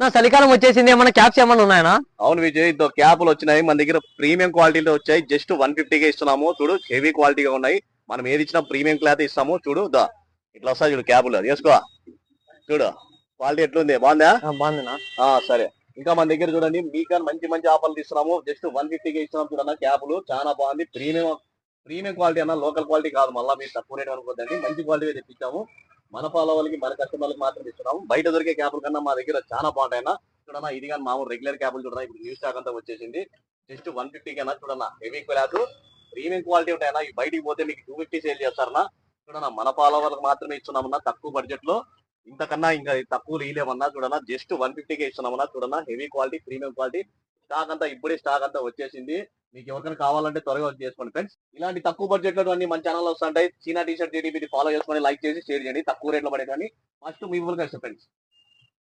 నా చలికాలం వచ్చేసింది, ఏమన్నా క్యాప్స్ ఏమన్నా ఉన్నాయనా? అవును విజయ్, ఇదో క్యాపులు వచ్చినాయి మన దగ్గర, ప్రీమియం క్వాలిటీలో వచ్చాయి. జస్ట్ 150కే ఇస్తున్నాము. చూడు హెవీ క్వాలిటీగా ఉన్నాయి. మనం ఏది ఇచ్చినా ప్రీమియం క్లాత్ ఇస్తాము. చూడు దా ఇట్లా వస్తాయి చూడు క్యాపులు, అది వేసుకో. చూడు క్వాలిటీ ఎట్లుంది, బాగుందా? బాగుందినా. సరే. ఇంకా మన దగ్గర చూడండి, మీకు మంచి మంచి ఆఫర్లు ఇస్తున్నాము. జస్ట్ 150కే ఇస్తున్నాం చూడన్నా క్యాపులు. చాలా బాగుంది. ప్రీమియం ప్రీమియం క్వాలిటీ అన్న, లోకల్ క్వాలిటీ కాదు. మళ్ళీ మీరు తక్కువ రేట్ అనుకోద్దండి, మంచి క్వాలిటీ తెప్పించాము. మన వాళ్ళకి, మన కస్టమర్లకు మాత్రం ఇస్తున్నాము. బయట దొరికే క్యాపుల కన్నా మా దగ్గర చాలా బాగుంటాయన్న. చూడన్నా ఇది కానీ మామూలు రెగ్యులర్ క్యాపులు చూడన్నా, ఇప్పుడు న్యూ స్టాక్ అంతా వచ్చేసింది. జస్ట్ 150 కన్నా చూడన్నా, హెవీ క్లాత్ ప్రీమియం క్వాలిటీ ఉంటాయన్నా. ఈ బయటికి పోతే మీకు 250 సేల్ చేస్తారన్నా. చూడన్నా మన వాళ్ళకి మాత్రమే ఇస్తున్నామన్నా, తక్కువ బడ్జెట్ లో. ఇంతకన్నా ఇంకా తక్కువ ఇలేమన్నా. చూడన్నా జస్ట్ 150కే ఇస్తున్నామన్నా. చూడన్నా heavy quality, premium quality. Stock అంతా ఇప్పుడే స్టాక్ అంతా వచ్చేసింది. మీకు ఎవరికైనా కావాలంటే త్వరగా వచ్చి చేసుకోండి ఫ్రెండ్స్. ఇలాంటి తక్కువ బడ్జెట్ లో అన్ని మన ఛానల్ వస్తుంటాయి. చీనా టీ షర్ట్ జేడీబీ ఫాలో చేసుకొని, లైక్ చేసి షేర్ చేయండి. తక్కువ రేట్లో పడేదాన్ని ఫస్ట్ మీ ఊరికి ఫ్రెండ్స్.